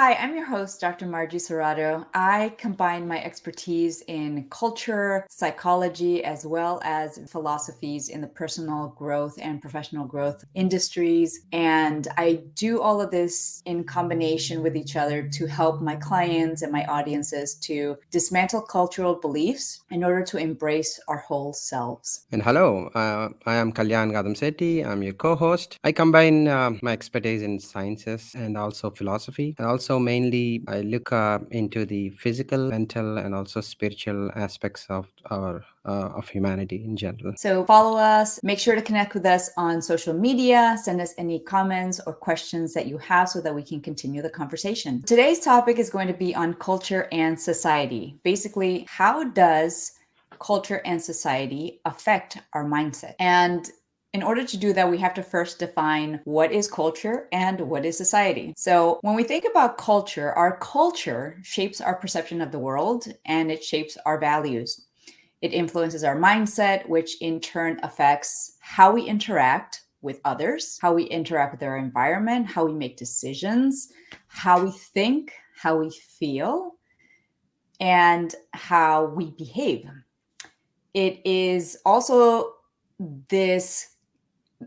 Hi, I'm your host, Dr. Margie Serrato. I combine my expertise in culture, psychology, as well as philosophies in the personal growth and professional growth industries. And I do all of this in combination with each other to help my clients and my audiences to dismantle cultural beliefs in order to embrace our whole selves. And hello, I am Kalyan Gadam Sethi. I'm your co-host. I combine my expertise in sciences and also philosophy. And also mainly I look into the physical, mental, and also spiritual aspects of humanity in general. So follow us, make sure to connect with us on social media, send us any comments or questions that you have so that we can continue the conversation. Today's topic is going to be on culture and society. Basically, how does culture and society affect our mindset? And in order to do that, we have to first define what is culture and what is society. So, when we think about culture, our culture shapes our perception of the world and it shapes our values. It influences our mindset, which in turn affects how we interact with others, how we interact with our environment, how we make decisions, how we think, how we feel, and how we behave. It is also this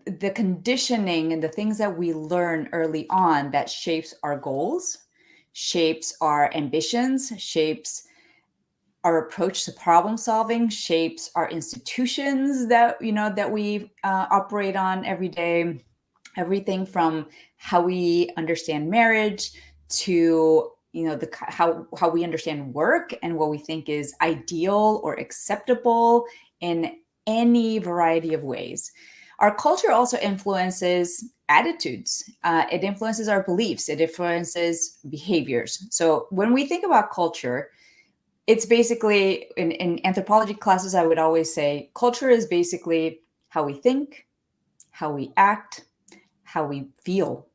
the conditioning and the things that we learn early on that shapes our goals, shapes our ambitions, shapes our approach to problem solving, shapes our institutions that we operate on every day. Everything from how we understand marriage to how we understand work and what we think is ideal or acceptable in any variety of ways. Our culture also influences attitudes. It influences our beliefs. It influences behaviors. So when we think about culture, it's basically in anthropology classes, I would always say culture is basically how we think, how we act, how we feel.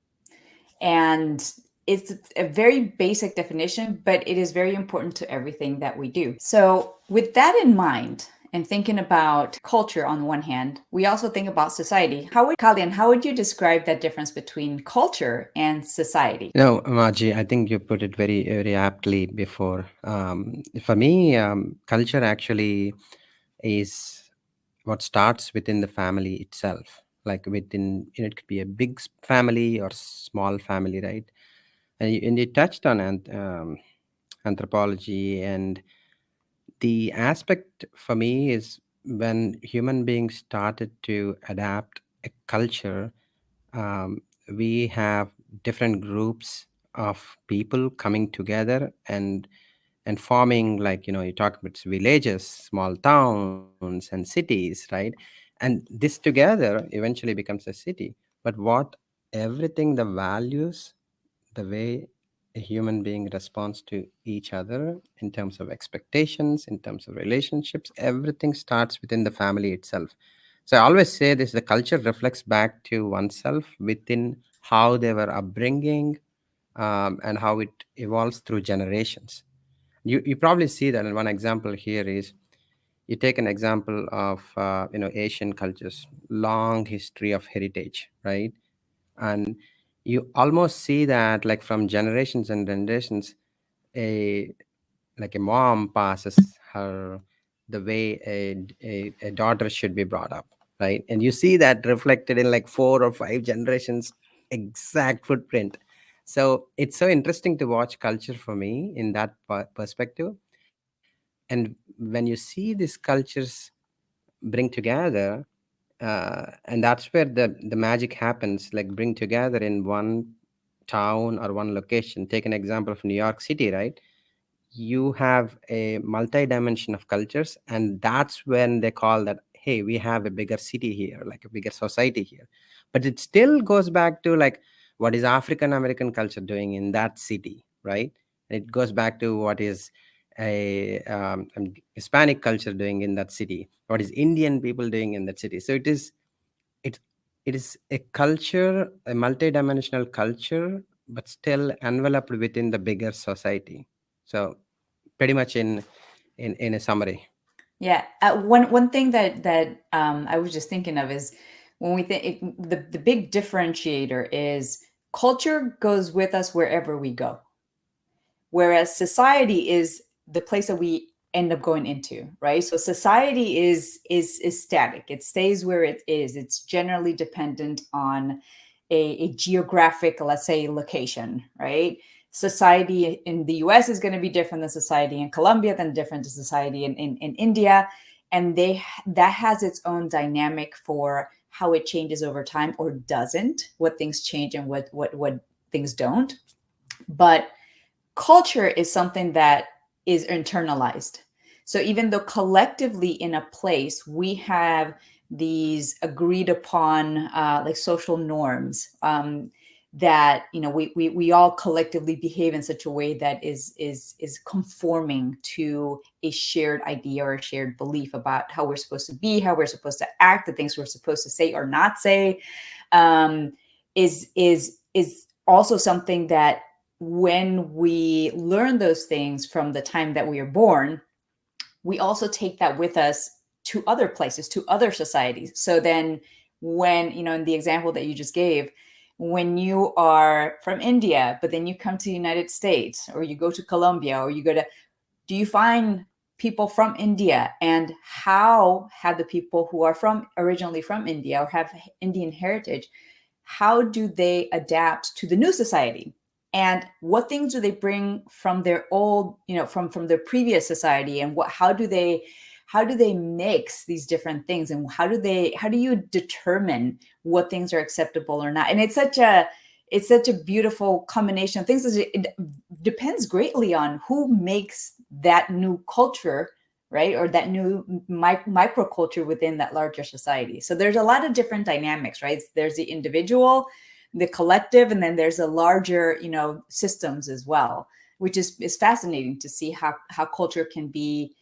And it's a very basic definition, but it is very important to everything that we do. So, with that in mind, and thinking about culture on the one hand, we also think about society. Kalian, how would you describe that difference between culture and society? Margie, I think you put it very aptly before. For me, culture actually is what starts within the family itself. Like within, it could be a big family or small family, right? And you touched on anthropology, and the aspect for me is when human beings started to adapt a culture. um, we have different groups of people coming together and forming, like, you talk about villages, small towns and cities, right? And this together eventually becomes a city. But what everything, the values, the way a human being responds to each other in terms of expectations, in terms of relationships, everything starts within the family itself. So I always say this: the culture reflects back to oneself within how they were upbringing, and how it evolves through generations. You probably see that. And one example here is, you take an example of Asian cultures, long history of heritage, right? And you almost see that, like, from generations and generations, a like a mom passes her the way a daughter should be brought up, right? And you see that reflected in like 4 or 5 generations, exact footprint. So it's so interesting to watch culture for me in that perspective. And when you see these cultures bring together, and that's where the magic happens, like bring together in one town or one location. Take an example of New York City, right? You have a multi-dimension of cultures, and that's when they call that, hey, we have a bigger city here, like a bigger society here. But it still goes back to, like, what is African American culture doing in that city, right? And it goes back to what is a Hispanic culture doing in that city, what is Indian people doing in that city. So it it is a culture, a multi-dimensional culture, but still enveloped within the bigger society. So pretty much in a summary. Yeah, one thing that I was just thinking of is when we the big differentiator is culture goes with us wherever we go. whereas society is the place that we end up going into, right? So society is static. It stays where it is. It's generally dependent on a geographic, let's say, location, right? Society in the US is going to be different than society in Colombia, than different to society in India. And that has its own dynamic for how it changes over time or doesn't, what things change and what things don't. But culture is something that is internalized. So even though collectively in a place we have these agreed upon like social norms, that we all collectively behave in such a way that is conforming to a shared idea or a shared belief about how we're supposed to be, how we're supposed to act, the things we're supposed to say or not say, um, is also something that when we learn those things from the time that we are born, we also take that with us to other places, to other societies. So then when, in the example that you just gave, when you are from India, but then you come to the United States, or you go to Colombia, or you go to, do you find people from India, and how have the people who are from originally from India or have Indian heritage, how do they adapt to the new society? And what things do they bring from their old, from their previous society? And how do they mix these different things? And how do you determine what things are acceptable or not? And it's such a beautiful combination of things. It depends greatly on who makes that new culture, right? Or that new microculture within that larger society. So there's a lot of different dynamics, right? There's the individual, the collective, and then there's a larger, systems as well, which is fascinating to see how culture can be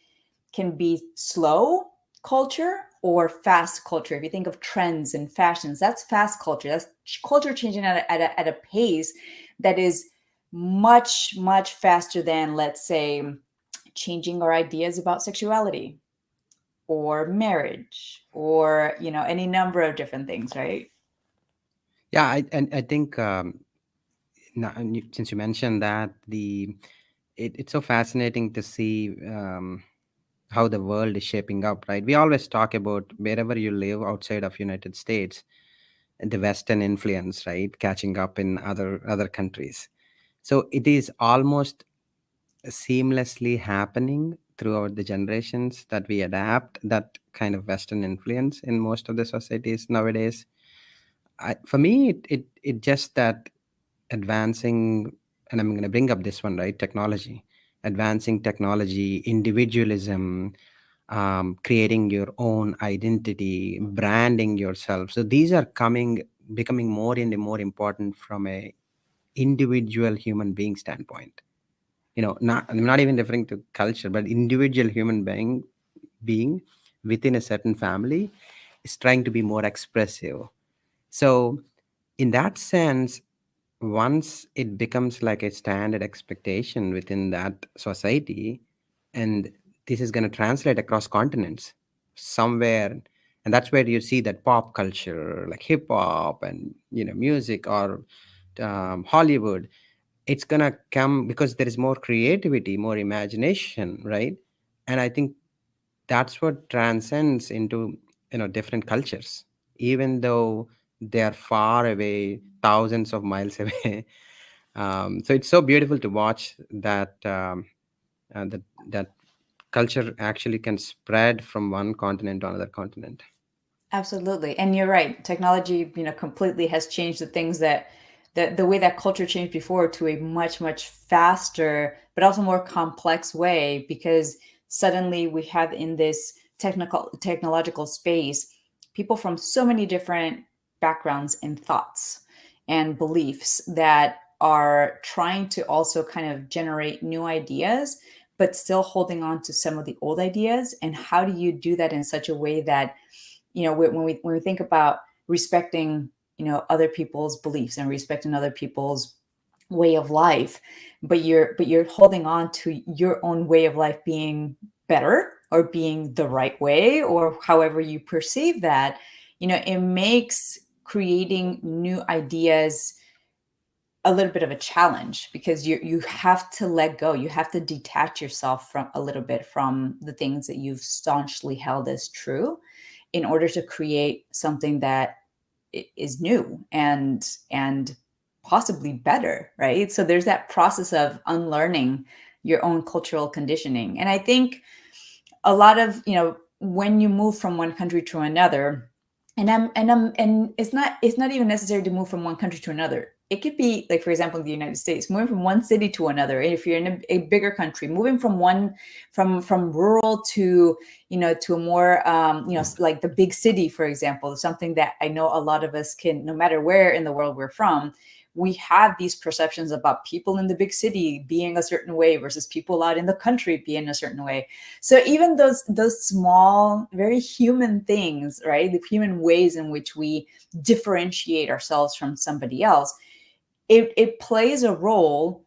slow culture or fast culture. If you think of trends and fashions, that's fast culture. That's culture changing at a pace that is much, much faster than, let's say, changing our ideas about sexuality or marriage or, any number of different things, right? Yeah, I think since you mentioned that it's so fascinating to see how the world is shaping up, right? We always talk about wherever you live outside of United States, the Western influence, right, catching up in other countries. So it is almost seamlessly happening throughout the generations that we adapt that kind of Western influence in most of the societies nowadays. For me, it just that advancing, and I'm going to bring up this one, right? Technology, advancing technology, individualism, creating your own identity, branding yourself. So these are becoming more and more important from a individual human being standpoint. Not, I'm not even referring to culture, but individual human being within a certain family is trying to be more expressive. So in that sense, once it becomes like a standard expectation within that society, and this is going to translate across continents somewhere, and that's where you see that pop culture like hip hop and music, or Hollywood, it's going to come because there is more creativity, more imagination, right? And I think that's what transcends into different cultures, even though they are far away, thousands of miles away. So it's so beautiful to watch that culture actually can spread from one continent to another continent. Absolutely. And you're right. Technology, completely has changed the things that the way that culture changed before to a much, much faster, but also more complex way, because suddenly we have in this technological space people from so many different backgrounds and thoughts and beliefs that are trying to also kind of generate new ideas, but still holding on to some of the old ideas. And how do you do that in such a way that, when we think about respecting, other people's beliefs and respecting other people's way of life, but you're holding on to your own way of life being better or being the right way, or however you perceive that, it makes creating new ideas a little bit of a challenge because you have to let go. You have to detach yourself from a little bit from the things that you've staunchly held as true in order to create something that is new and possibly better, right? So there's that process of unlearning your own cultural conditioning. And I think a lot of, when you move from one country to another, and it's not even necessary to move from one country to another. It could be like, for example, in the United States, moving from one city to another. If you're in a bigger country, moving from rural to, to a more, like the big city, for example, something that I know a lot of us can, no matter where in the world we're from, we have these perceptions about people in the big city being a certain way versus people out in the country being a certain way. So even those small, very human things, right? The human ways in which we differentiate ourselves from somebody else, it plays a role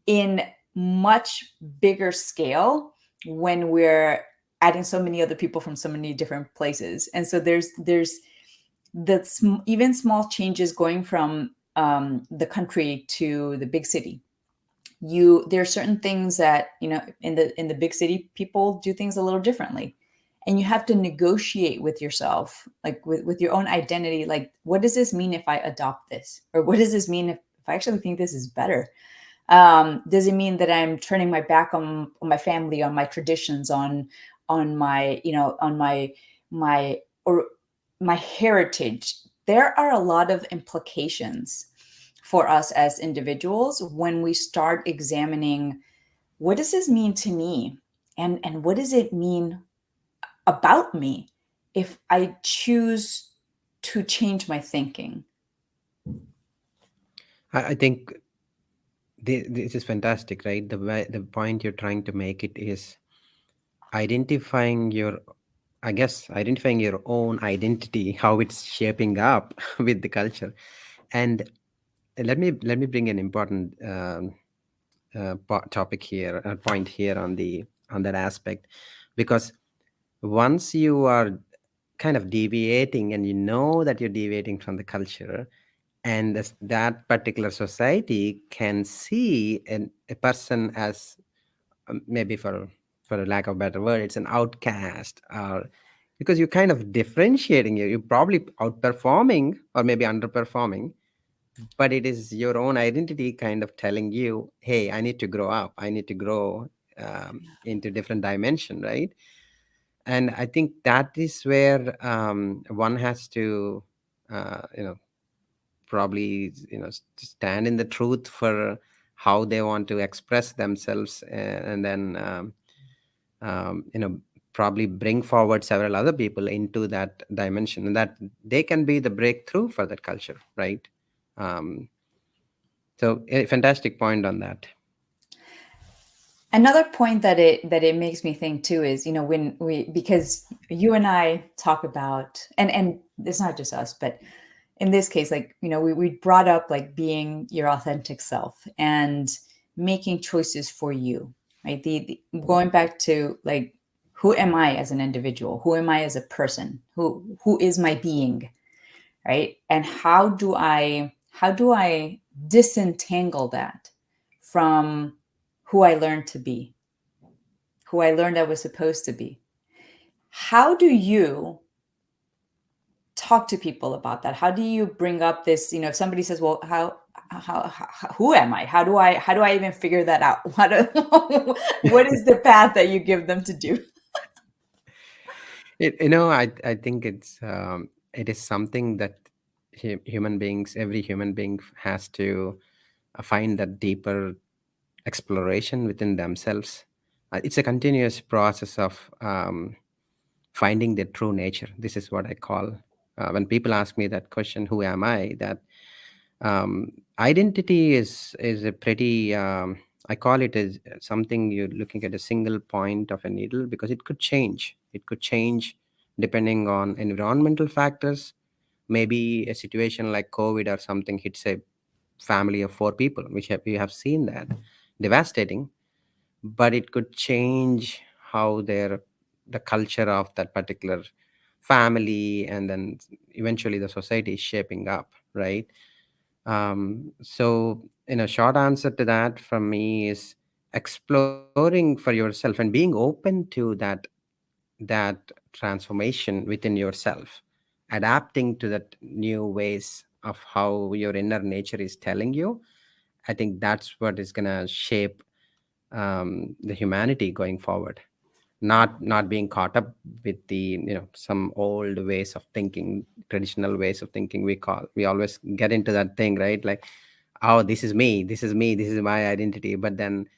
in much bigger scale when we're adding so many other people from so many different places. And so there's even small changes going from the country to the big city. There are certain things that, in the big city, people do things a little differently, and you have to negotiate with yourself, like with your own identity, like, what does this mean if I adopt this, or what does this mean if I actually think this is better? Does it mean that I'm turning my back on my family, on my traditions, on my, on my or my heritage? There are a lot of implications for us as individuals when we start examining, what does this mean to me, and what does it mean about me if I choose to change my thinking? I think this is fantastic, right? The point you're trying to make it is identifying your, I guess, identifying your own identity, how it's shaping up with the culture. And let me bring an important topic here, point here on that aspect, because once you are kind of deviating and you know that you're deviating from the culture, and that particular society can see a person as, maybe for a lack of a better word, it's an outcast, or because you're kind of differentiating, you're probably outperforming or maybe underperforming, but it is your own identity kind of telling you, hey, I need to grow up, I need to grow into different dimension, right? And I think that is where one has to probably stand in the truth for how they want to express themselves, and then probably bring forward several other people into that dimension, and that they can be the breakthrough for that culture, right? um, so a fantastic point on that. Another point that it makes me think too is, when because you and I talk about, and it's not just us, but in this case, like, we brought up like being your authentic self and making choices for you, right? Going back to like, who am I as an individual? Who am I as a person? Who is my being, right? And how do I disentangle that from who I learned to be, who I learned I was supposed to be? How do you talk to people about that? How do you bring up this, if somebody says, well, who am I? How do I even figure that out? What is the path that you give them to do? I think it is something that human beings, every human being has to find that deeper exploration within themselves. It's a continuous process of finding their true nature. This is what I call, when people ask me that question, who am I, that identity is a pretty, I call it as something you're looking at a single point of a needle, because it could change depending on environmental factors. Maybe a situation like COVID or something hits a family of four people, which we have seen that devastating, but it could change how the culture of that particular family, and then eventually the society is shaping up, right? So, short answer to that from me is exploring for yourself and being open to that transformation within yourself, adapting to that new ways of how your inner nature is telling you. I think that's what is gonna shape the humanity going forward. Not being caught up with the some old ways of thinking, traditional ways of thinking. We always get into that thing, right? Like, oh, this is me, this is me, this is my identity. But then,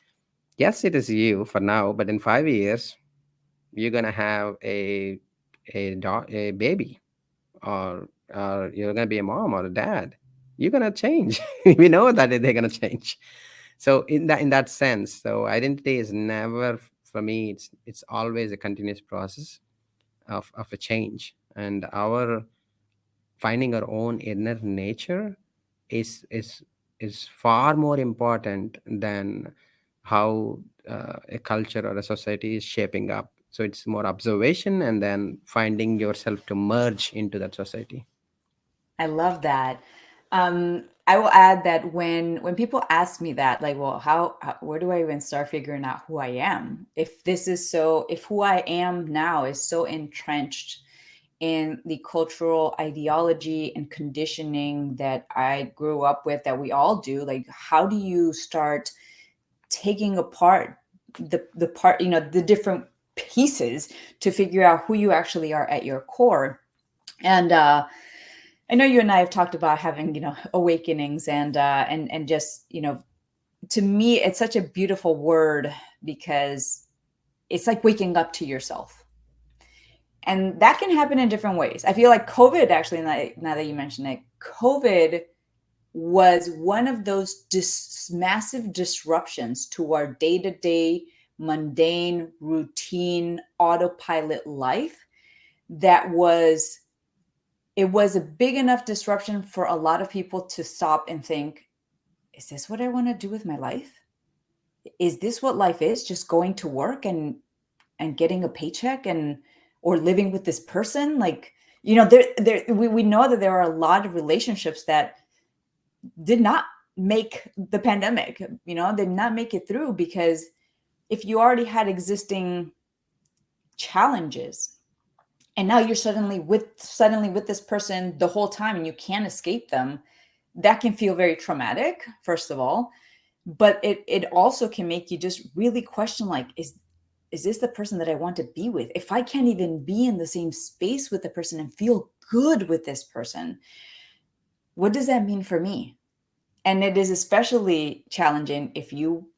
yes, it is you for now, but in 5 years you're gonna have a baby, or you're gonna be a mom or a dad. You're gonna change. We know that they're gonna change. So in that sense, so identity is never, for me, it's always a continuous process of a change. And our finding our own inner nature is is is far more important than how a culture or a society is shaping up. So it's more observation and then finding yourself to merge into that society. I love that. I will add that when people ask me that, like, well, where do I even start figuring out who I am? If who I am now is so entrenched in the cultural ideology and conditioning that I grew up with, that we all do, like, how do you start taking apart the part, the different pieces to figure out who you actually are at your core? And I know you and I have talked about having, awakenings, and just, to me, it's such a beautiful word, because it's like waking up to yourself. And that can happen in different ways. I feel like COVID, actually, now that you mention it, COVID was one of those massive disruptions to our day-to-day mundane routine autopilot life, that was it was a big enough disruption for a lot of people to stop and think, is this what I want to do with my life? Is this what life is? Just going to work and getting a paycheck, and or living with this person? Like, we know that there are a lot of relationships that did not make the pandemic, did not make it through, because if you already had existing challenges, and now you're suddenly with this person the whole time, and you can't escape them, that can feel very traumatic, first of all. But it also can make you just really question, like, is this the person that I want to be with? If I can't even be in the same space with the person and feel good with this person, what does that mean for me? And it is especially challenging if you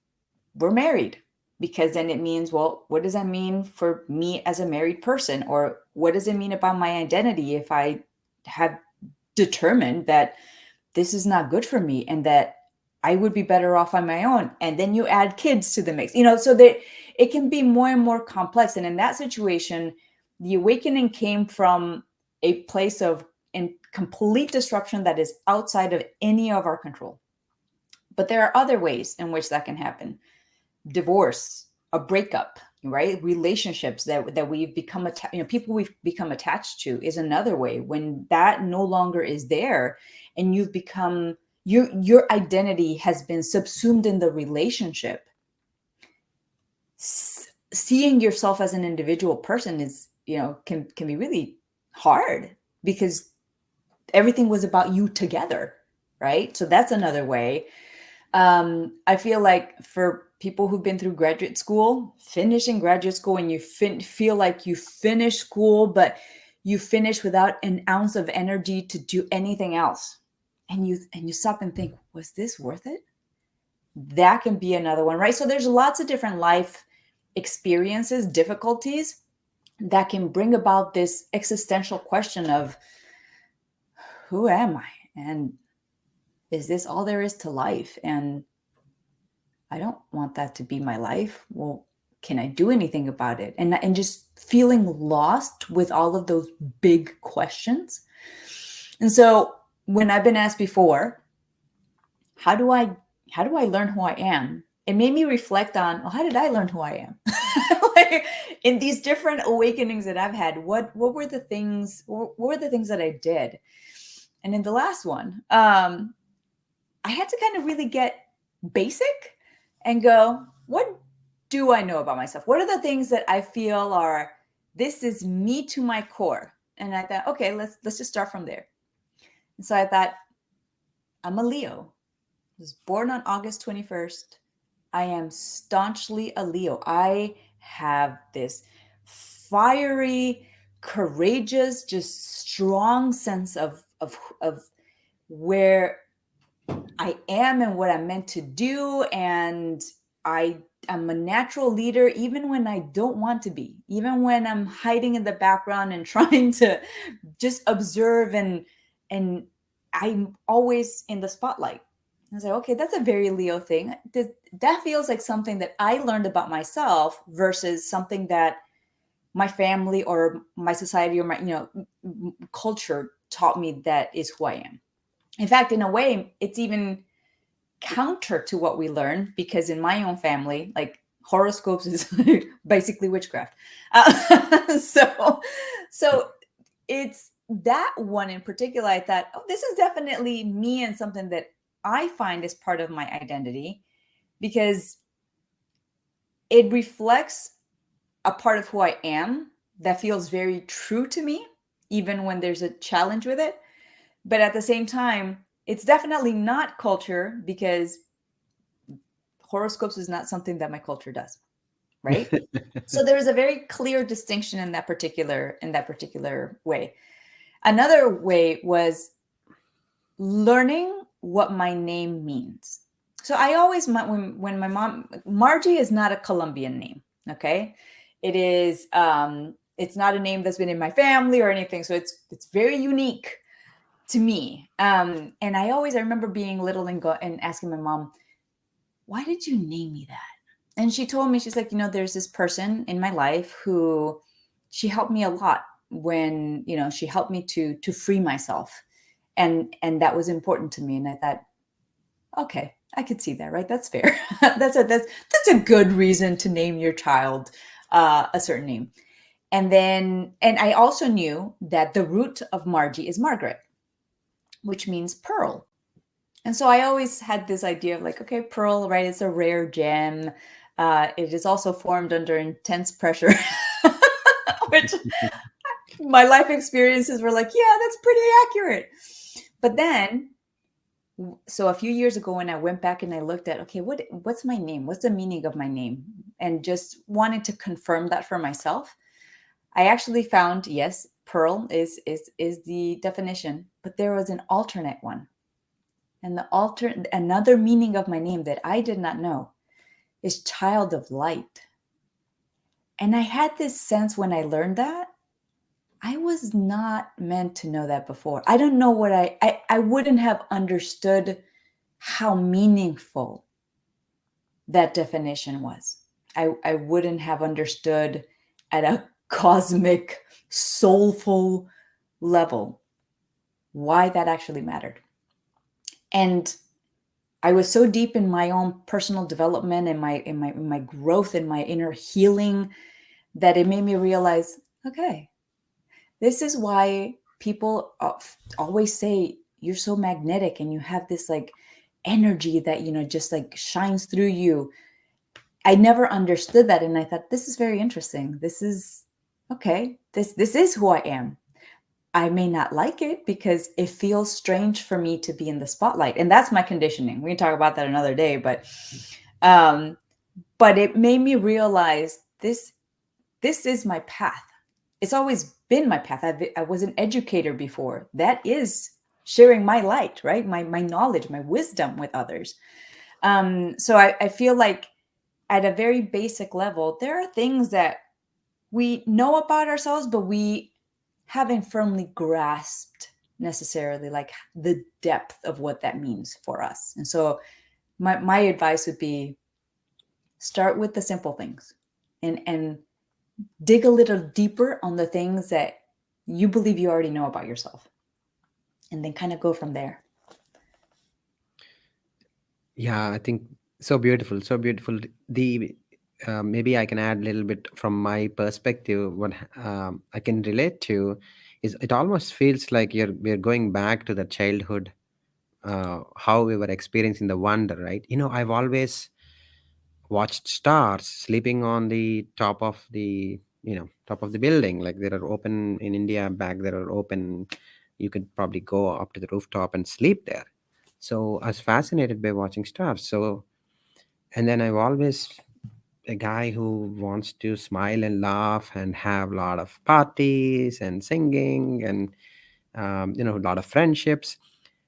were married, because then it means, well, what does that mean for me as a married person? Or what does it mean about my identity if I have determined that this is not good for me, and that I would be better off on my own? And then you add kids to the mix, so that it can be more and more complex. And in that situation, the awakening came from a place of in complete disruption that is outside of any of our control. But there are other ways in which that can happen. Divorce, a breakup, right? Relationships that we've become people we've become attached to is another way. When that no longer is there, and you've become your identity has been subsumed in the relationship, seeing yourself as an individual person is, can be really hard, because everything was about you together, right? So that's another way. I feel like for people who've been through graduate school, finishing graduate school, and you feel like you finished school, but you finish without an ounce of energy to do anything else, and you stop and think, was this worth it? That can be another one, right? So there's lots of different life experiences, difficulties, that can bring about this existential question of, who am I? And is this all there is to life? And I don't want that to be my life. Well, can I do anything about it? And just feeling lost with all of those big questions. And so when I've been asked before, how do I learn who I am? It made me reflect on, well, how did I learn who I am? Like, in these different awakenings that I've had, what were the things that I did? And in the last one, I had to kind of really get basic and go, what do I know about myself? What are the things that I feel are, this is me to my core? And I thought, okay, let's just start from there. And so I thought, I'm a Leo. I was born on August 21st. I am staunchly a Leo. I have this fiery, courageous, just strong sense of where I am and what I'm meant to do. And I am a natural leader, even when I don't want to be, even when I'm hiding in the background and trying to just observe, and I'm always in the spotlight. I was like, okay, that's a very Leo thing. That feels like something that I learned about myself versus something that my family or my society or my culture taught me that is who I am. In fact, in a way, it's even counter to what we learn, because in my own family, like, horoscopes is basically witchcraft. So it's that one in particular. I thought, oh, this is definitely me and something that I find is part of my identity, because it reflects a part of who I am that feels very true to me, even when there's a challenge with it. But at the same time, it's definitely not culture, because horoscopes is not something that my culture does, right? So there is a very clear distinction in that particular way. Another way was learning what my name means. So I always, when my mom, Margie is not a Colombian name, okay? It is, it's not a name that's been in my family or anything. So it's very unique to me. And I remember being little and asking my mom, why did you name me that? And she told me, she's like, there's this person in my life who, she helped me a lot when, she helped me to free myself. And that was important to me. And I thought, okay, I could see that, right? That's fair. That's a good reason to name your child a certain name. And I also knew that the root of Margie is Margaret, which means pearl. And so I always had this idea of like, okay, pearl, right? It's a rare gem. It is also formed under intense pressure, which my life experiences were like, yeah, that's pretty accurate. But then, so a few years ago, when I went back and I looked at, okay, what's my name? What's the meaning of my name? And just wanted to confirm that for myself, I actually found, yes, pearl is the definition, but there was an alternate one. And another meaning of my name that I did not know is child of light. And I had this sense when I learned that I was not meant to know that before. I don't know what I wouldn't have understood how meaningful that definition was. I wouldn't have understood at a cosmic, soulful level why that actually mattered. And I was so deep in my own personal development and my growth and my inner healing that it made me realize, okay, this is why people always say you're so magnetic and you have this like energy that just like shines through you. I never understood that, and I thought, this is very interesting. This is okay. This is who I am. I may not like it because it feels strange for me to be in the spotlight. And that's my conditioning. We can talk about that another day, um, but it made me realize this is my path. It's always been my path. I was an educator before. That is sharing my light, right? My knowledge, my wisdom with others. So I feel like at a very basic level, there are things that we know about ourselves, but we haven't firmly grasped necessarily like the depth of what that means for us. And so my advice would be, start with the simple things and dig a little deeper on the things that you believe you already know about yourself, and then kind of go from there. Yeah, I think so beautiful, so beautiful. The maybe I can add a little bit from my perspective. What I can relate to is it almost feels like we're going back to the childhood how we were experiencing the wonder, right? I've always watched stars sleeping on the top of the building. Like, there are open in India back, there are open, you could probably go up to the rooftop and sleep there. So I was fascinated by watching stars. So, and then I've always a guy who wants to smile and laugh and have a lot of parties and singing and a lot of friendships.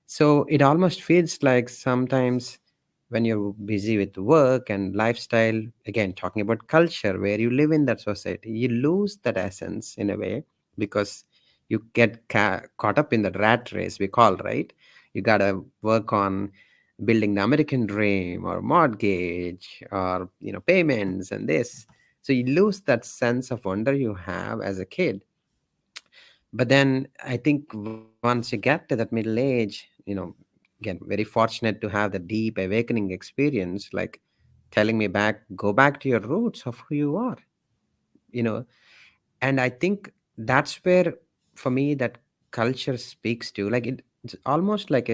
So it almost feels like sometimes when you're busy with work and lifestyle, again, talking about culture, where you live in that society, you lose that essence in a way, because you get caught up in the rat race we call, right? You got to work on building the American dream or mortgage or, payments and this. So you lose that sense of wonder you have as a kid. But then I think once you get to that middle age, again, very fortunate to have the deep awakening experience, like telling me back, go back to your roots of who you are, you know. And I think that's where, for me, that culture speaks to, like, it's almost like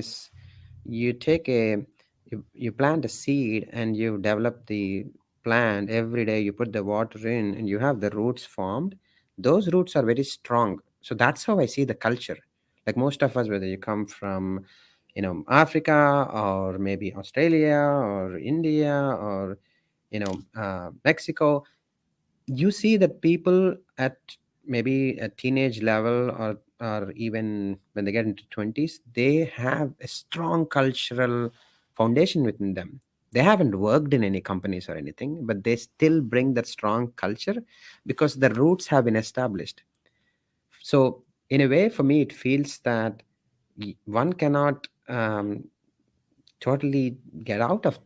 you take you plant a seed and you develop the plant every day, you put the water in and you have the roots formed. Those roots are very strong. So that's how I see the culture. Like, most of us, whether you come from, Africa, or maybe Australia or India, or Mexico, you see that people at maybe a teenage level, or even when they get into 20s, they have a strong cultural foundation within them. They haven't worked in any companies or anything, but they still bring that strong culture because the roots have been established. So in a way, for me, it feels that one cannot totally get out of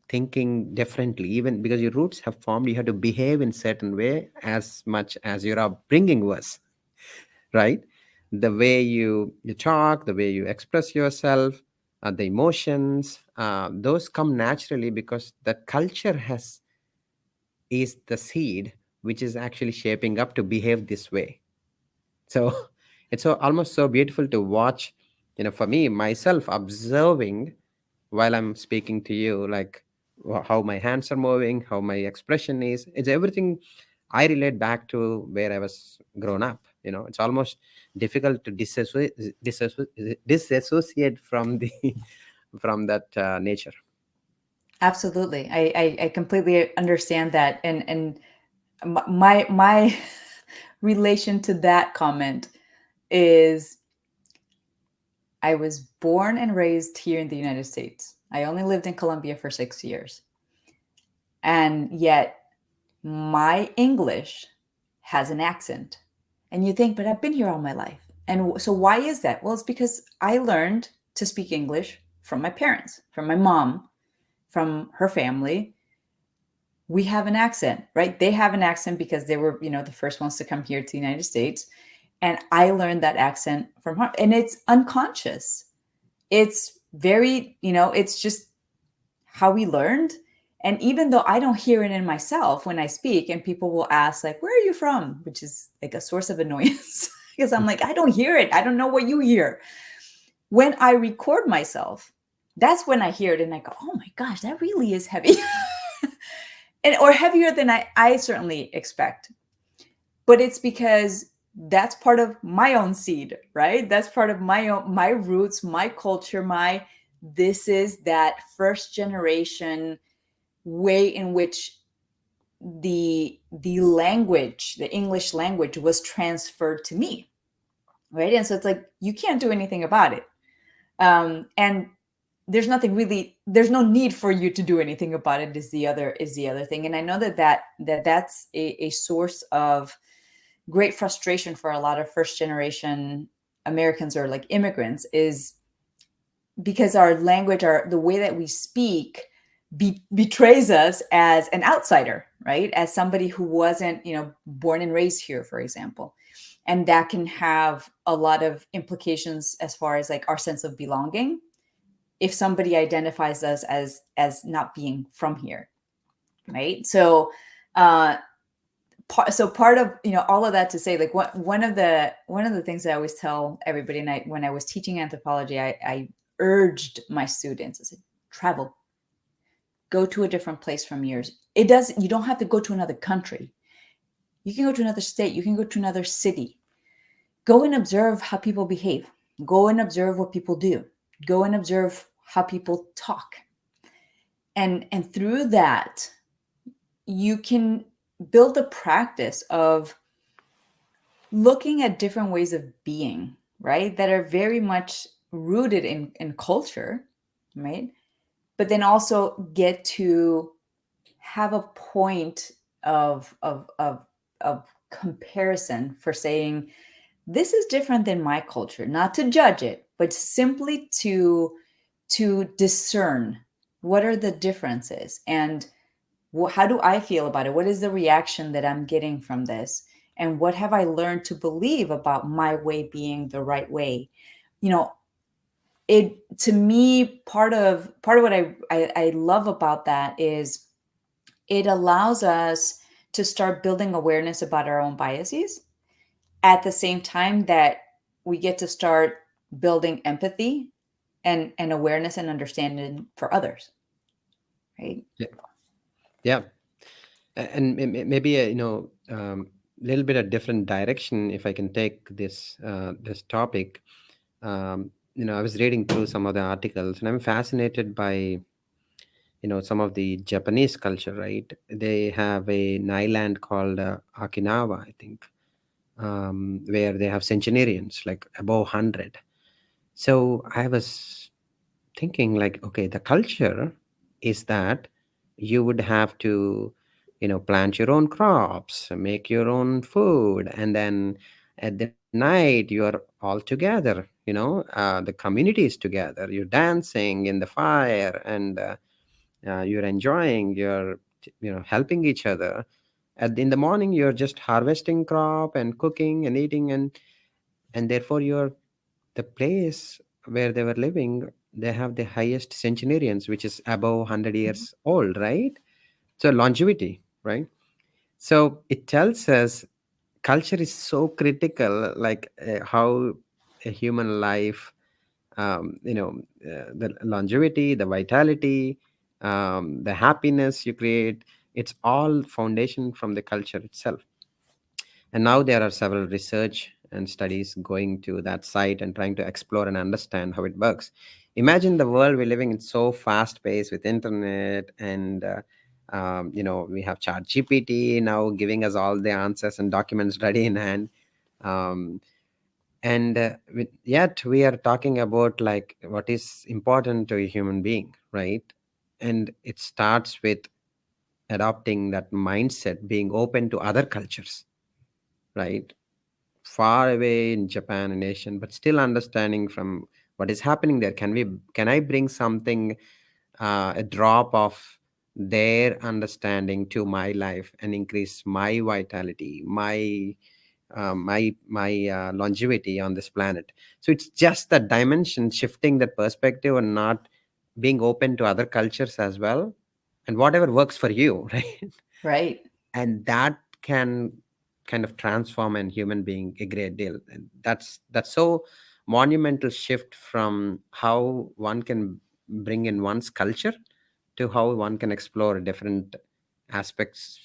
thinking differently. Even because your roots have formed, you have to behave in certain way as much as your upbringing was, right? The way you talk, the way you express yourself, the emotions, those come naturally because the culture has is the seed which is actually shaping up to behave this way. So it's almost so beautiful to watch, for me myself, observing while I'm speaking to you, like how my hands are moving, how my expression is. It's everything I relate back to where I was grown up. It's almost difficult to disassociate from the from that nature. Absolutely. I completely understand that. And my relation to that comment is I was born and raised here in the United States. I only lived in Colombia for 6 years. And yet my English has an accent. And you think, but I've been here all my life. And so why is that? Well, it's because I learned to speak English from my parents, from my mom, from her family. We have an accent, right? They have an accent because they were, the first ones to come here to the United States. And I learned that accent from her. And it's unconscious. It's very, it's just how we learned. And even though I don't hear it in myself when I speak, and people will ask, like, where are you from? Which is like a source of annoyance because I'm like, I don't hear it. I don't know what you hear. When I record myself, that's when I hear it and I go, oh my gosh, that really is heavy. And or heavier than I certainly expect. But it's because that's part of my own seed, right? That's part of my roots, my culture, this is that first generation way in which the language, the English language, was transferred to me, right? And so it's like you can't do anything about it. And there's no need for you to do anything about it, is the other thing. And I know that's a source of great frustration for a lot of first generation Americans or like immigrants, is because our language, the way that we speak, betrays us as an outsider, right? As somebody who wasn't, born and raised here, for example. And that can have a lot of implications as far as like our sense of belonging if somebody identifies us as not being from here, right? So uh part of, all of that to say, like, one of the things that I always tell everybody, and when I was teaching anthropology, I urged my students. I said, travel, go to a different place from yours. You don't have to go to another country. You can go to another state. You can go to another city. Go and observe how people behave. Go and observe what people do. Go and observe how people talk. And through that, you can build a practice of looking at different ways of being, right? That are very much rooted in culture, right? But then also get to have a point of comparison for saying, this is different than my culture, not to judge it, but simply to discern what are the differences and how do I feel about it? What is the reaction that I'm getting from this? And what have I learned to believe about my way being the right way? You know, it, to me, part of what I love about that is it allows us to start building awareness about our own biases at the same time that we get to start building empathy and awareness and understanding for others, right? Yeah. Yeah. And maybe a little bit of different direction, if I can take this topic. I was reading through some of the articles, and I'm fascinated by some of the Japanese culture. Right, they have an island called Okinawa, I think, where they have centenarians like above 100. So I was thinking, like, okay, the culture is that you would have to plant your own crops, make your own food, and then at the night you are all together, the community is together, you're dancing in the fire, and you're enjoying, you're helping each other. In the morning you're just harvesting crop and cooking and eating, and therefore you're the place where they were living, they have the highest centenarians, which is above 100 years old, right? So longevity, right? So it tells us culture is so critical, like how a human life, the longevity, the vitality, the happiness you create, it's all foundation from the culture itself. And now there are several research and studies going to that site and trying to explore and understand how it works. Imagine the world we're living in, so fast paced with internet, and we have chat GPT now giving us all the answers and documents ready in hand. Um, and yet we are talking about like what is important to a human being, right? And it starts with adopting that mindset, being open to other cultures, right? Far away in Japan and Asian, but still understanding from what is happening there. Can I bring something, a drop of their understanding to my life and increase my vitality, my longevity on this planet? So it's just that dimension, shifting that perspective and not being open to other cultures as well, and whatever works for you, right? Right. And that can kind of transform a human being a great deal. And that's so monumental shift from how one can bring in one's culture to how one can explore different aspects,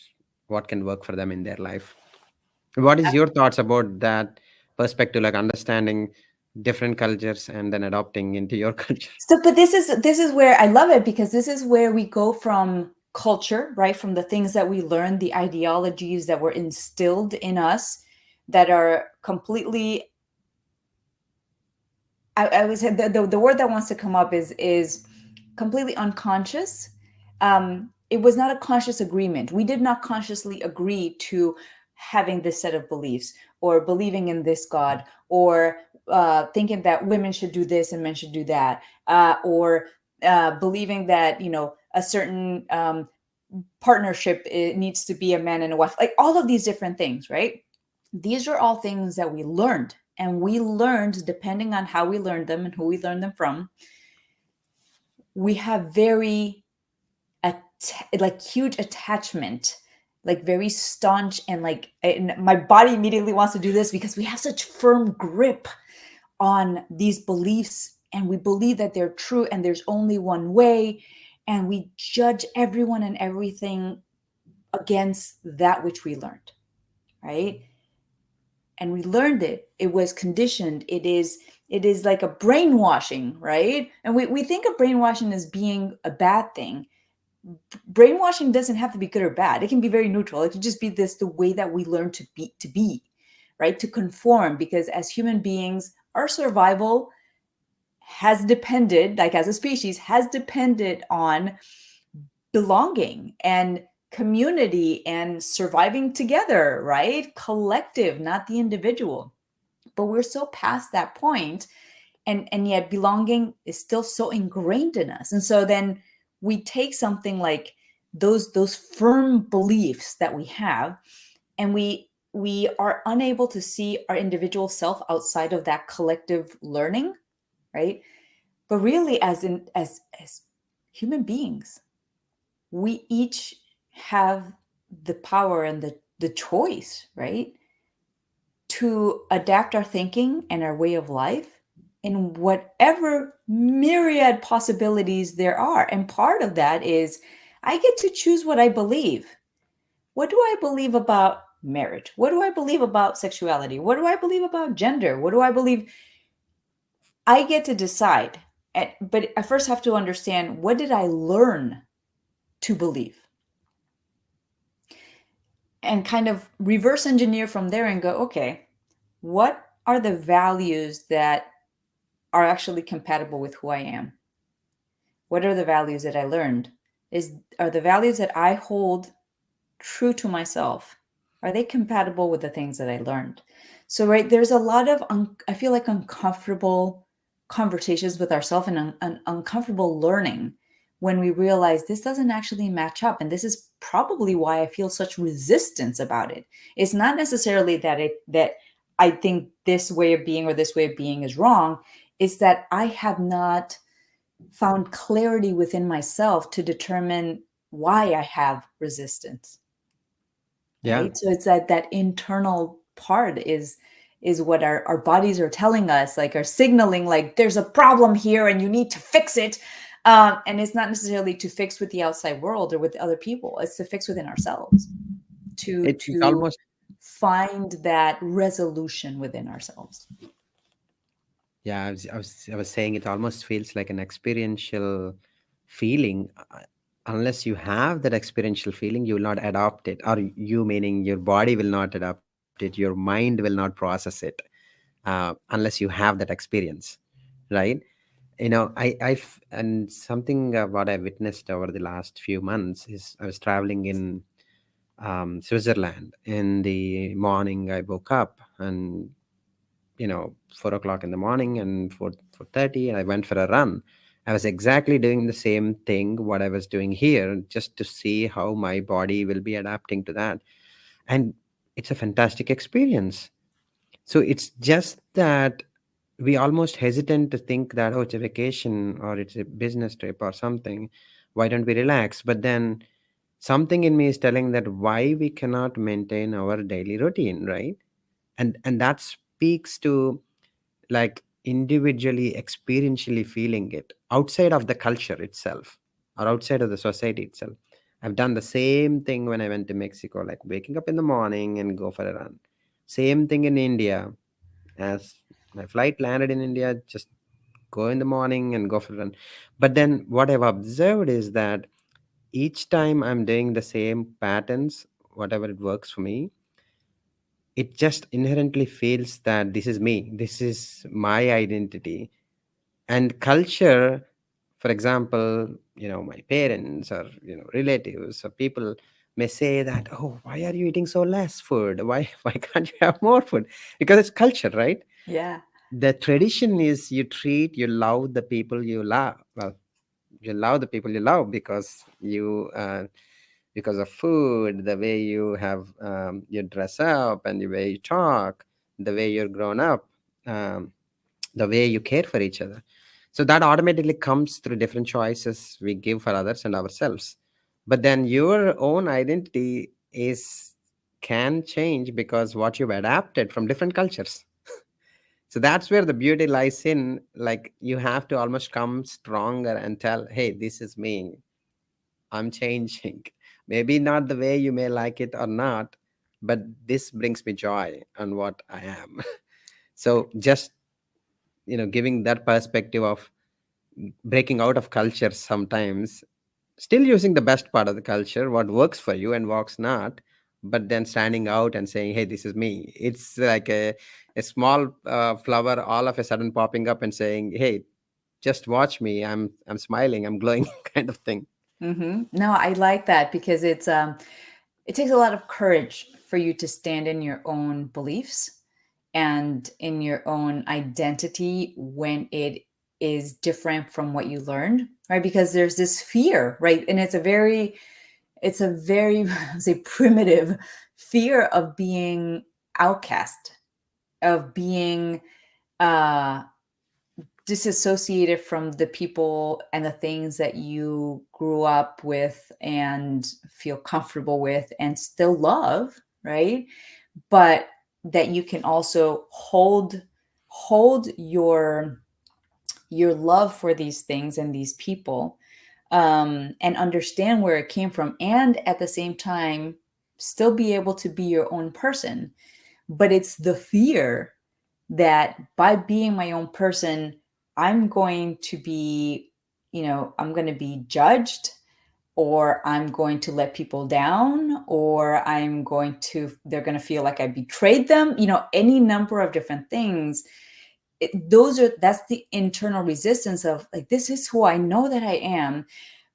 what can work for them in their life. What is your thoughts about that perspective, like understanding different cultures and then adopting into your culture? So, but this is where I love it, because this is where we go from culture, right? From the things that we learned, the ideologies that were instilled in us that are completely, I would say the word that wants to come up is completely unconscious. It was not a conscious agreement. We did not consciously agree to having this set of beliefs or believing in this God, or thinking that women should do this and men should do that, or believing that a certain partnership, it needs to be a man and a wife, like all of these different things, right? These are all things that we learned, and we learned, depending on how we learned them and who we learned them from, we have very like huge attachment, like very staunch, and my body immediately wants to do this because we have such firm grip on these beliefs and we believe that they're true and there's only one way, and we judge everyone and everything against that which we learned, right? And we learned it. It was conditioned. It is like a brainwashing, right? And we think of brainwashing as being a bad thing. Brainwashing doesn't have to be good or bad. It can be very neutral. It can just be this the way that we learn to be, right? To conform, because as human beings, our survival has depended, like as a species, has depended on belonging and community and surviving together, right? Collective, not the individual. But we're so past that point, and yet belonging is still so ingrained in us. And so then we take something like those firm beliefs that we have, and we are unable to see our individual self outside of that collective learning, right? But really, as human beings, we each have the power and the choice, right, to adapt our thinking and our way of life in whatever myriad possibilities there are. And part of that is I get to choose what I believe. What do I believe about marriage? What do I believe about sexuality? What do I believe about gender? What do I believe? I get to decide. But I first have to understand, what did I learn to believe? And kind of reverse engineer from there and go, okay, what are the values that are actually compatible with who I am? What are the values that I learned? Are the values that I hold true to myself? Are they compatible with the things that I learned? So, right, there's a lot of I feel like uncomfortable conversations with ourselves, and uncomfortable learning when we realize this doesn't actually match up. And this is probably why I feel such resistance about it. It's not necessarily that I think this way of being or this way of being is wrong. It's that I have not found clarity within myself to determine why I have resistance, Yeah. right? So it's that internal part is what our bodies are telling us, like are signaling, like there's a problem here and you need to fix it. And it's not necessarily to fix with the outside world or with other people. It's to fix within ourselves, to It's to almost, find that resolution within ourselves. yeah, I was saying it almost feels like an experiential feeling. Unless you have that experiential feeling, you will not adopt it. Or you meaning your body will not adopt it, your mind will not process it, unless you have that experience, right? And something what I witnessed over the last few months is I was traveling in Switzerland. In the morning, I woke up and 4 o'clock in the morning and 4:30, and I went for a run. I was exactly doing the same thing what I was doing here, just to see how my body will be adapting to that. And it's a fantastic experience. So it's just that we almost hesitant to think that, oh, it's a vacation or it's a business trip or something. Why don't we relax? But then something in me is telling that why we cannot maintain our daily routine, right? And that speaks to, like, individually experientially feeling it outside of the culture itself or outside of the society itself. I've done the same thing when I went to Mexico, like waking up in the morning and go for a run. Same thing in India. As my flight landed in India, just go in the morning and go for a run. But then what I've observed is that each time I'm doing the same patterns, whatever it works for me, it just inherently feels that this is me, this is my identity. And culture, for example, my parents or relatives or people may say that, oh, why are you eating so less food? Why can't you have more food? Because it's culture, right? Yeah. The tradition is you love the people you love. Well, you love the people you love because of food, the way you have you dress up and the way you talk, the way you're grown up, um, the way you care for each other. So that automatically comes through different choices we give for others and ourselves. But then your own identity is can change because what you've adapted from different cultures. So that's where the beauty lies in. Like you have to almost come stronger and tell, hey, this is me. I'm changing. Maybe not the way you may like it or not, but this brings me joy on what I am. So just, giving that perspective of breaking out of culture sometimes, still using the best part of the culture, what works for you and works not, but then standing out and saying, hey, this is me. It's like a small flower all of a sudden popping up and saying, hey, just watch me. I'm smiling, I'm glowing, kind of thing. No, I like that because it takes a lot of courage for you to stand in your own beliefs and in your own identity when it is different from what you learned, right? Because there's this fear, right? And it's a very say primitive fear of being outcast, of being uh disassociated from the people and the things that you grew up with and feel comfortable with and still love, right? But that you can also hold your love for these things and these people, and understand where it came from, and at the same time still be able to be your own person. But it's the fear that by being my own person, I'm going to be, I'm going to be judged, or I'm going to let people down, or they're going to feel like I betrayed them, any number of different things. That's the internal resistance of like, this is who I know that I am,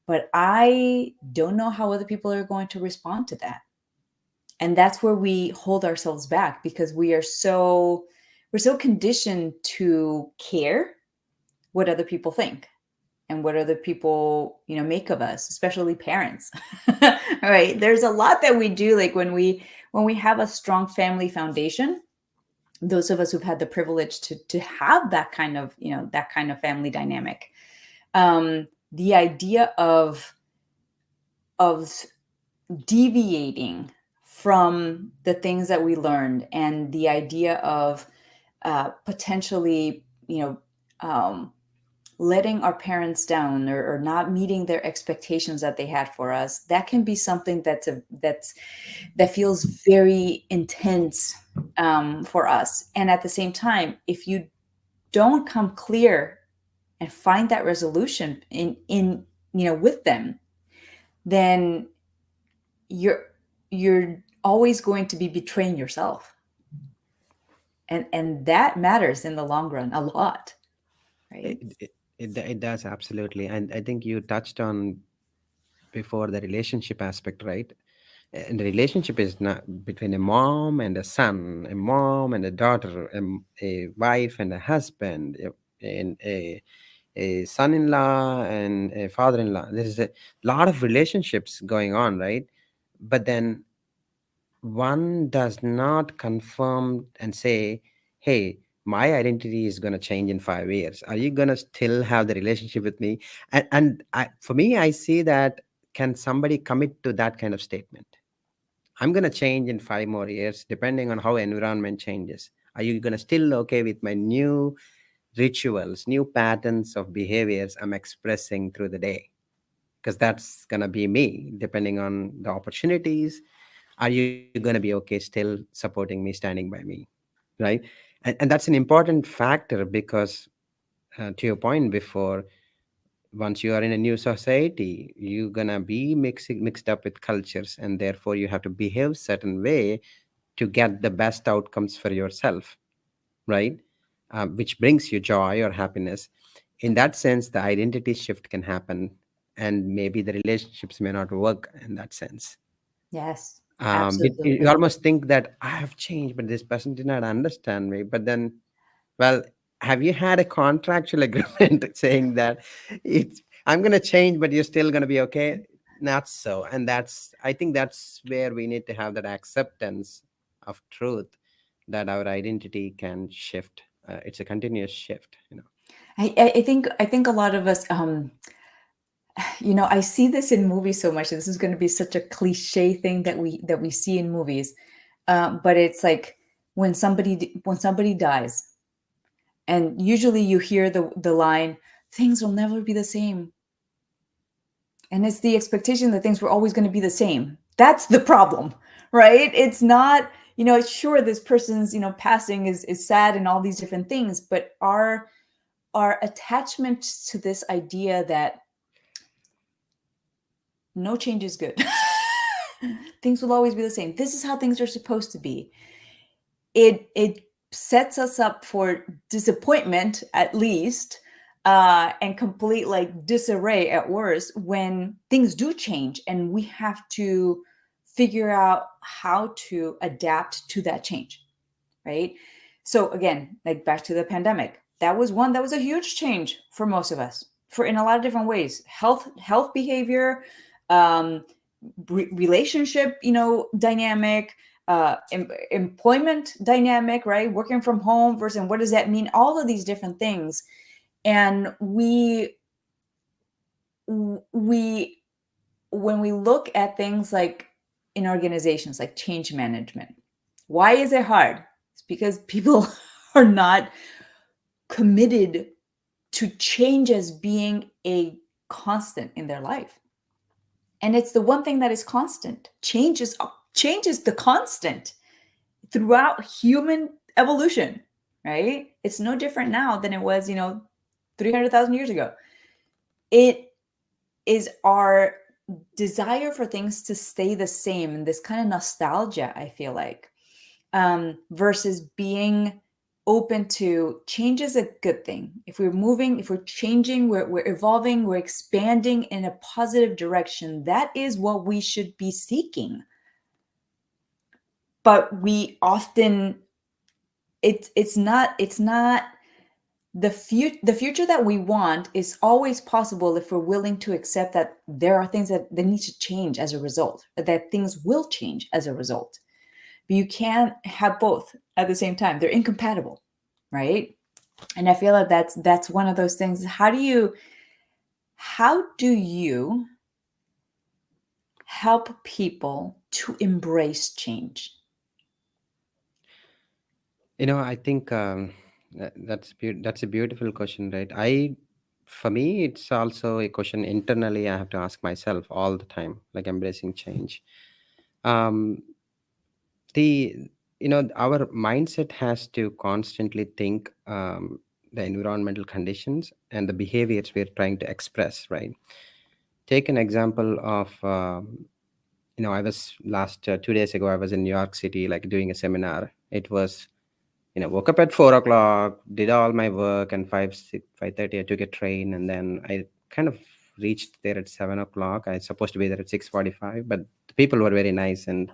but I don't know how other people are going to respond to that. And that's where we hold ourselves back because we're so conditioned to care what other people think and what other people make of us, especially parents. Right, there's a lot that we do, like when we have a strong family foundation. Those of us who've had the privilege to have that kind of family dynamic, the idea of deviating from the things that we learned, and the idea of potentially, letting our parents down, or not meeting their expectations that they had for us, that can be something that feels very intense, for us. And at the same time, if you don't come clear and find that resolution with them, then you're you're always going to be betraying yourself, and that matters in the long run a lot, right? It does absolutely, and I think you touched on before the relationship aspect, right? And the relationship is not between a mom and a son, a mom and a daughter, a wife and a husband, and a son-in-law and a father-in-law. There's a lot of relationships going on, right? But then one does not confirm and say, hey, my identity is going to change in 5 years. Are you going to still have the relationship with me? For me, I see that, can somebody commit to that kind of statement? I'm going to change in 5 more years, depending on how environment changes. Are you going to still okay with my new rituals, new patterns of behaviors I'm expressing through the day? Because that's going to be me, depending on the opportunities. Are you going to be okay still supporting me, standing by me? Right. And that's an important factor because, to your point before, once you are in a new society, you're going to be mixed up with cultures, and therefore you have to behave certain way to get the best outcomes for yourself, right? Which brings you joy or happiness. In that sense, the identity shift can happen, and maybe the relationships may not work in that sense. Yes, You absolutely. almost think that I have changed, but this person did not understand me. But then, well, have you had a contractual agreement saying that I'm going to change, but you're still going to be okay? Not so. And I think that's where we need to have that acceptance of truth, that our identity can shift. It's a continuous shift. I think a lot of us, I see this in movies so much. This is going to be such a cliche thing that we see in movies, but it's like when somebody dies, And usually you hear the line, things will never be the same. And it's the expectation that things were always going to be the same. That's the problem, right? It's not, sure, this person's, passing is sad and all these different things, but our attachment to this idea that no change is good. Things will always be the same. This is how things are supposed to be. It sets us up for disappointment at least, and complete like disarray at worst when things do change and we have to figure out how to adapt to that change, right? So again, like back to the pandemic, that was a huge change for most of us, for in a lot of different ways. Health behavior, um, relationship, dynamic, employment dynamic, right? Working from home versus what does that mean? All of these different things, and we when we look at things like in organizations like change management, why is it hard? It's because people are not committed to change as being a constant in their life. And it's the one thing that is constant. Change is the constant throughout human evolution, right? It's no different now than it was, 300,000 years ago. It is our desire for things to stay the same and this kind of nostalgia, I feel like, versus being open to change is a good thing. If we're moving, if we're changing, we're evolving, we're expanding in a positive direction. That is what we should be seeking. But we often, it's not the future that we want is always possible if we're willing to accept that there are things that need to change as a result, that things will change as a result. But you can't have both at the same time. They're incompatible, right? And I feel like that's one of those things. How do you help people to embrace change? I think that's a beautiful question, right? For me, it's also a question internally I have to ask myself all the time, like embracing change. Um, the our mindset has to constantly think the environmental conditions and the behaviors we're trying to express, right? Take an example of I was last 2 days ago, I was in New York City, like doing a seminar. It was, woke up at 4 o'clock, did all my work, and 5:30 I took a train, and then I kind of reached there at 7 o'clock. I was supposed to be there at 6:45, but the people were very nice and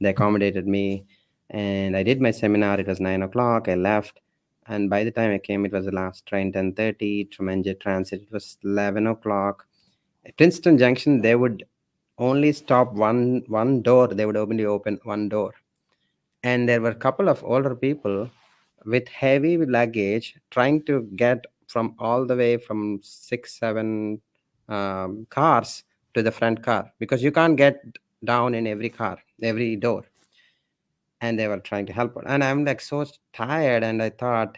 they accommodated me. And I did my seminar. It was 9 o'clock. I left, and by the time I came, it was the last train, 10:30 from NJ Transit. It was 11 o'clock. At Princeton Junction, they would only stop one door. They would only open one door, and there were a couple of older people with heavy luggage trying to get from all the way from 6 7 cars to the front car, because you can't get down in every car, every door. And they were trying to help her, and I'm like so tired, and I thought,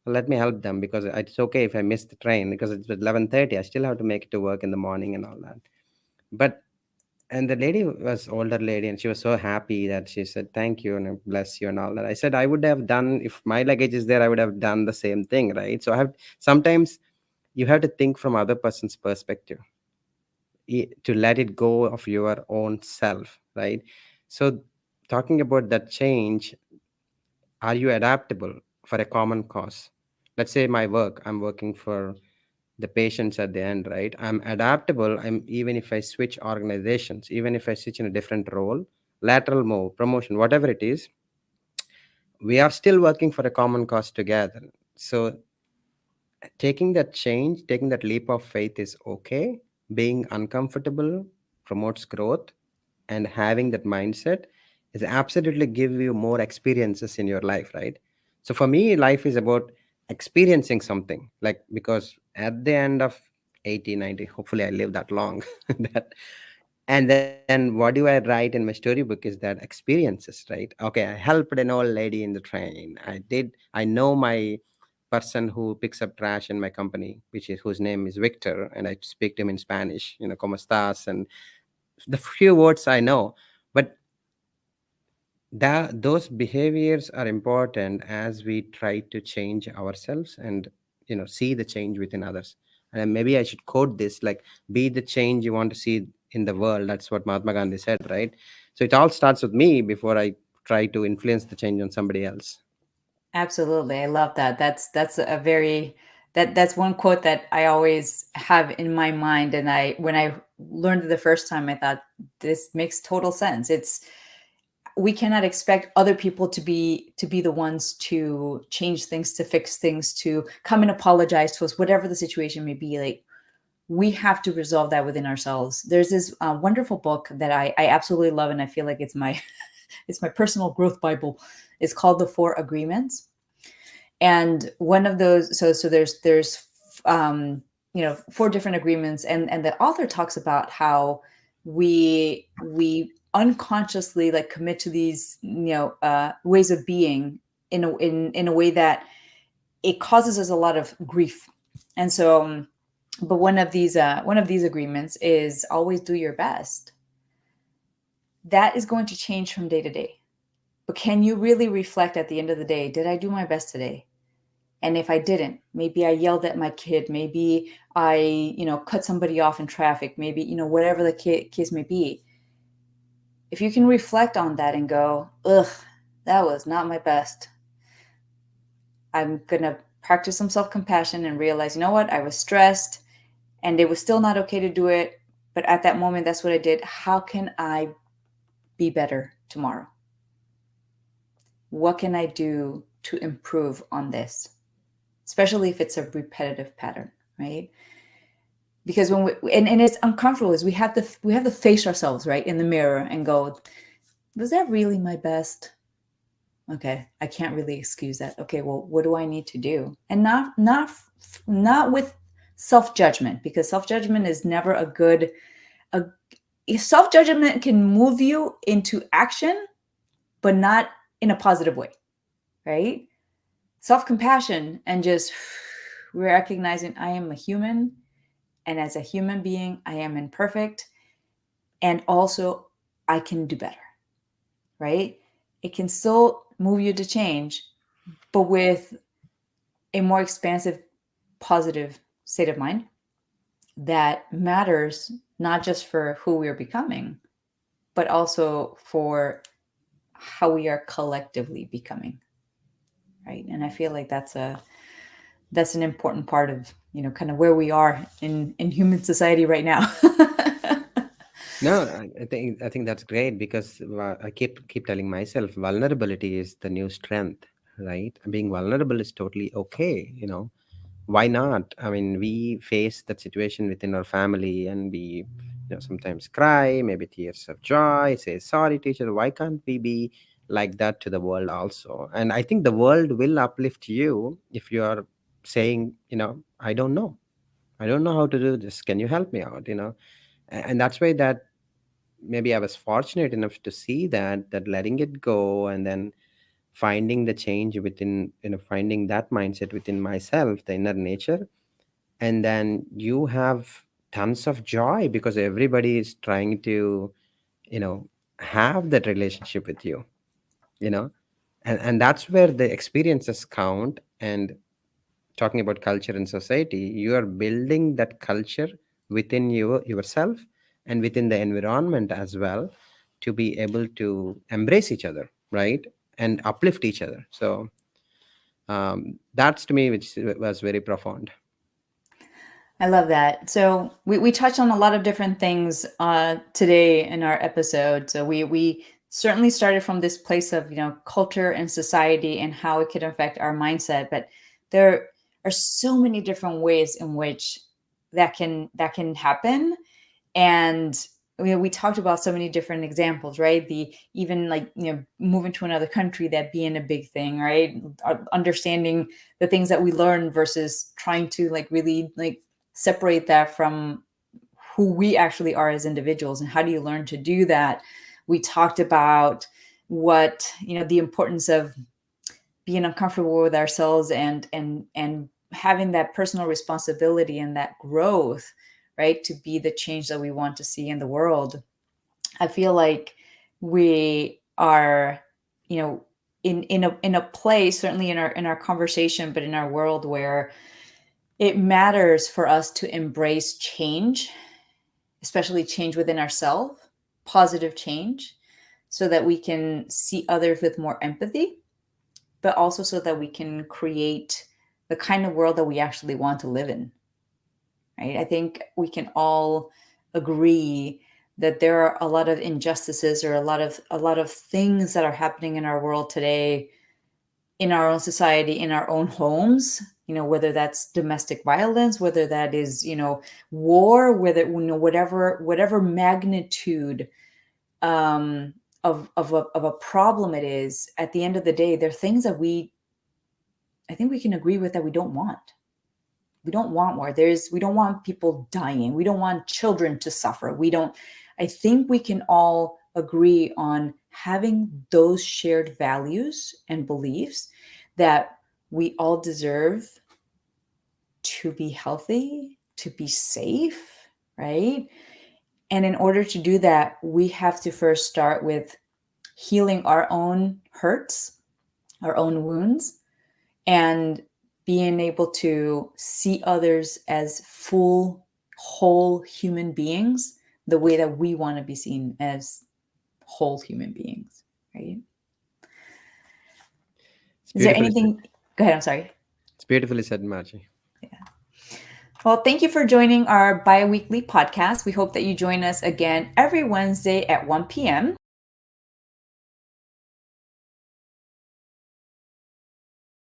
let me help them, because it's okay if I miss the train, because it's 11:30. I still have to make it to work in the morning and all that. But and the lady was older lady, and she was so happy that she said thank you and bless you and all that. I said I would have done, if my luggage is there, I would have done the same thing, right? So I have, sometimes you have to think from other person's perspective, to let it go of your own self, right? So talking about that change, are you adaptable for a common cause? Let's say my work, I'm working for the patients at the end, right? I'm adaptable. I'm, even if I switch organizations, even if I switch in a different role, lateral move, promotion, whatever it is, we are still working for a common cause together. So taking that change, taking that leap of faith is okay. Being uncomfortable promotes growth, and having that mindset is absolutely give you more experiences in your life, right? So for me, life is about experiencing something, like, because at the end of 80 90, hopefully I live that long, that, and then what do I write in my storybook is that experiences, right? Okay, I helped an old lady in the train. I know my person who picks up trash in my company, whose name is Victor, and I speak to him in Spanish, "Cómo estás?" and the few words I know. But those behaviors are important as we try to change ourselves and see the change within others. And maybe I should quote this, like, be the change you want to see in the world. That's what Mahatma Gandhi said, right? So it all starts with me before I try to influence the change on somebody else. Absolutely. I love that. That's a very that's one quote that I always have in my mind. And when I learned it the first time, I thought this makes total sense. It's We cannot expect other people to be the ones to change things, to fix things, to come and apologize to us, whatever the situation may be. Like, we have to resolve that within ourselves. There's this wonderful book that I absolutely love, and I feel like it's my it's my personal growth Bible. It's called The Four Agreements. And one of those, so there's four different agreements, and the author talks about how we unconsciously like commit to these ways of being in a way that it causes us a lot of grief. And so but one of these agreements is always do your best. That is going to change from day to day, but can you really reflect at the end of the day, did I do my best today? And if I didn't, maybe I yelled at my kid, maybe I, cut somebody off in traffic, maybe, whatever the case may be. If you can reflect on that and go, ugh, that was not my best, I'm going to practice some self-compassion and realize, you know what, I was stressed and it was still not okay to do it. But at that moment, that's what I did. How can I be better tomorrow? What can I do to improve on this? Especially if it's a repetitive pattern, right? Because when and it's uncomfortable, is we have to face ourselves, right, in the mirror and go, was that really my best? Okay, I can't really excuse that. Okay, well, what do I need to do? And not with self-judgment, because self-judgment is never a good a self-judgment can move you into action, but not in a positive way, right? Self-compassion and just recognizing I am a human, and as a human being, I am imperfect, and also I can do better, right? It can still move you to change, but with a more expansive, positive state of mind that matters not just for who we are becoming, but also for how we are collectively becoming, right? And I feel like that's an important part of kind of where we are in human society right now. No, I think that's great, because I keep telling myself vulnerability is the new strength, right? Being vulnerable is totally okay. Why not? I mean, we face that situation within our family, and we sometimes cry, maybe tears of joy, say sorry to each other. Why can't we be like that to the world also? And I think the world will uplift you if you are saying, I don't know how to do this, can you help me out? And that's why that maybe I was fortunate enough to see that letting it go, and then finding the change within, finding that mindset within myself, the inner nature. And then you have tons of joy because everybody is trying to, you know have that relationship with you, you know and that's where the experiences count. And talking about culture and society, you are building that culture within yourself and within the environment as well, to be able to embrace each other, right, and uplift each other. So that's, to me, which was very profound. I love that. So we touched on a lot of different things today in our episode. So we certainly started from this place of culture and society and how it could affect our mindset, but there are so many different ways in which that can happen. And we talked about so many different examples, right? The even like moving to another country, that being a big thing, right? Understanding the things that we learn versus trying to like really like separate that from who we actually are as individuals, and how do you learn to do that. We talked about what the importance of being uncomfortable with ourselves and having that personal responsibility and that growth, right, to be the change that we want to see in the world. I feel like we are, you know, in a place, certainly in our conversation, but in our world, where it matters for us to embrace change, especially change within ourselves, positive change, so that we can see others with more empathy, but also so that we can create the kind of world that we actually want to live in. Right? I think we can all agree that there are a lot of injustices, or a lot of things that are happening in our world today, in our own society, in our own homes, whether that's domestic violence, whether that is, war, whether, whatever magnitude of a problem it is. At the end of the day, there are things that I think we can agree with, that we don't want. We don't want war. We don't want people dying. We don't want children to suffer. I think we can all agree on having those shared values and beliefs, that we all deserve to be healthy, to be safe, right? And in order to do that, we have to first start with healing our own hurts, our own wounds, and being able to see others as full, whole human beings, the way that we want to be seen as whole human beings, right? It's Is there beautifully said. anything? Go ahead. I'm sorry. It's beautifully said, Margie. Yeah. Well, thank you for joining our bi-weekly podcast. We hope that you join us again every Wednesday at 1 p.m.